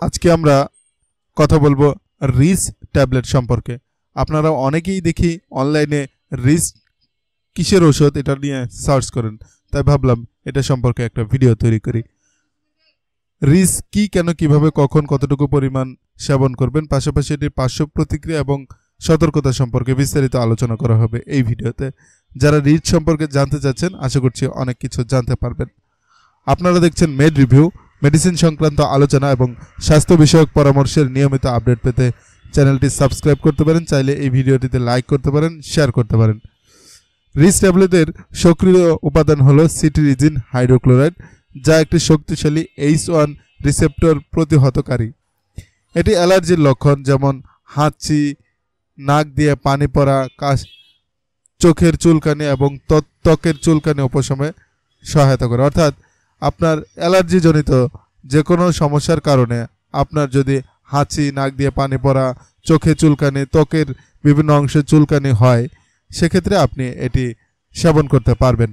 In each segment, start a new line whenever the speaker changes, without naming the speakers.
আজকে আমরা কথা বলবো রিস ট্যাবলেট সম্পর্কে। আপনারা অনেকেই দেখি অনলাইনে রিস কিসের ওষুধ এটা নিয়ে সার্চ করেন, তাই ভাবলাম এটা সম্পর্কে একটা ভিডিও তৈরি করি। রিস কি, কেন, কিভাবে, কখন, কতটুকু পরিমাণ সেবন করবেন, পাশাপাশি এটির পার্শ্ব প্রতিক্রিয়া এবং সতর্কতা সম্পর্কে বিস্তারিত আলোচনা করা হবে এই ভিডিওতে। যারা রিস সম্পর্কে জানতে চাচ্ছেন আশা করছি অনেক কিছু জানতে পারবেন। আপনারা দেখছেন মেড রিভিউ, মেডিসিন সংক্রান্ত আলোচনা এবং স্বাস্থ্য বিষয়ক পরামর্শের নিয়মিত আপডেট পেতে চ্যানেলটি সাবস্ক্রাইব করতে পারেন। চাইলে এই ভিডিওটিতে লাইক করতে পারেন, শেয়ার করতে পারেন। রিস ট্যাবলেটের সক্রিয় উপাদান হলো সিটিরিজিন হাইড্রোক্লোরাইড, যা একটি শক্তিশালী H1 রিসেপ্টর প্রতিহতকারী। এটি অ্যালার্জির লক্ষণ যেমন হাঁচি, নাক দিয়ে পানি পড়া, কাশ, চোখের চুলকানি এবং ত্বকের চুলকানি উপশমে সহায়তা করে। অর্থাৎ আপনার অ্যালার্জিজনিত যে কোনো সমস্যার কারণে আপনার যদি হাঁচি, নাক দিয়ে পানি পড়া, চোখে চুলকানি, ত্বকের বিভিন্ন অংশে চুলকানি হয়, সেক্ষেত্রে আপনি এটি সেবন করতে পারবেন।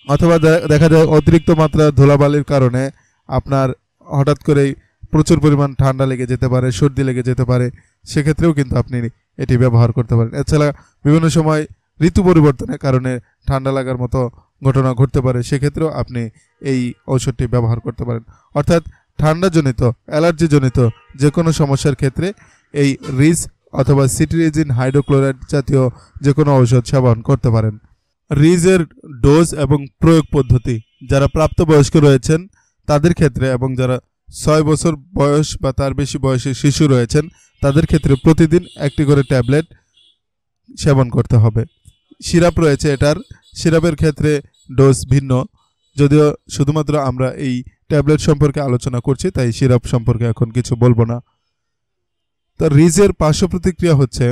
অথবা দেখা যায় অতিরিক্ত মাত্রা ধুলাবালির কারণে আপনার হঠাৎ করেই প্রচুর পরিমাণ ঠান্ডা লেগে যেতে পারে, সর্দি লেগে যেতে পারে, সেক্ষেত্রেও কিন্তু আপনি এটি ব্যবহার করতে পারেন। এছাড়া বিভিন্ন সময় ঋতু পরিবর্তনের কারণে ঠান্ডা লাগার মতো ঘটনা ঘটতে পারে, সেক্ষেত্রেও আপনি এই ঔষধটি ব্যবহার করতে পারেন। অর্থাৎ ঠান্ডাজনিত, অ্যালার্জিজনিত যে কোনো সমস্যার ক্ষেত্রে এই রিস অথবা সিটিরিজিন হাইড্রোক্লোরাইড জাতীয় যে কোনো ঔষধ সেবন করতে পারেন। রিজের ডোজ এবং প্রয়োগ পদ্ধতি, যারা প্রাপ্তবয়স্ক রয়েছেন তাদের ক্ষেত্রে এবং যারা 6 বছর বয়স বা তার বেশি বয়সী শিশু রয়েছেন তাদের ক্ষেত্রে প্রতিদিন একটি করে ট্যাবলেট সেবন করতে হবে। সিরাপ রয়েছে, এটার সিরাপের ক্ষেত্রে ডোজ ভিন্ন, যদিও শুধুমাত্র আমরা এই ট্যাবলেট সম্পর্কে আলোচনা করছি তাই সিরাপ সম্পর্কে এখন কিছু বলবো না। তো রিজের পার্শ্ব প্রতিক্রিয়া হচ্ছে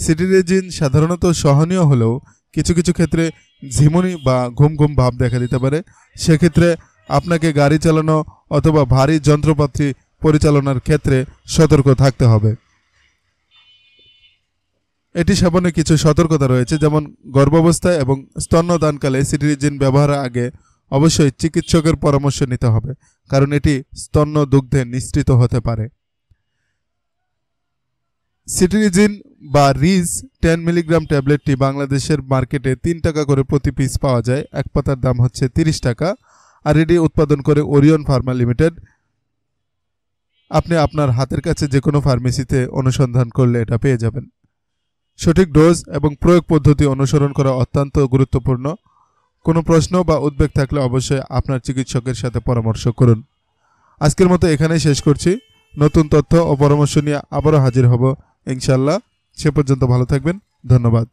সিটিরিজিন সাধারণত সহনীয় হলেও কিছু কিছু ক্ষেত্রে ঝিমুনি বা ঘুম ঘুম ভাব দেখা দিতে পারে। সেক্ষেত্রে আপনাকে গাড়ি চালানো অথবা ভারী যন্ত্রপাতি পরিচালনার ক্ষেত্রে সতর্ক থাকতে হবে। এটি সেবনে কিছু সতর্কতা রয়েছে, যেমন গর্ভাবস্থায় এবং স্তন্যদানকালে সিটিরিজিন ব্যবহারের আগে অবশ্যই চিকিৎসকের পরামর্শ নিতে হবে, কারণ এটি স্তন্য দুগ্ধে নিঃসৃত হতে পারে। সিটিরিজিন বা রিজ 10 মিলিগ্রাম ট্যাবলেটটি বাংলাদেশের মার্কেটে 3 টাকা করে প্রতি পিস পাওয়া যায়। এক পাতার দাম হচ্ছে 30 টাকা, আর এটি উৎপাদন করে ওরিয়ন ফার্মা লিমিটেড। আপনি আপনার হাতের কাছে যে কোনো ফার্মেসিতে অনুসন্ধান করলে এটা পেয়ে যাবেন। সঠিক ডোজ এবং প্রয়োগ পদ্ধতি অনুসরণ করা অত্যন্ত গুরুত্বপূর্ণ। কোনো প্রশ্ন বা উদ্বেগ থাকলে অবশ্যই আপনার চিকিৎসকের সাথে পরামর্শ করুন। আজকের মতো এখানেই শেষ করছি। নতুন তথ্য ও পরামর্শ নিয়ে আবারও হাজির হব ইনশাআল্লাহ। সে পর্যন্ত ভালো থাকবেন। ধন্যবাদ।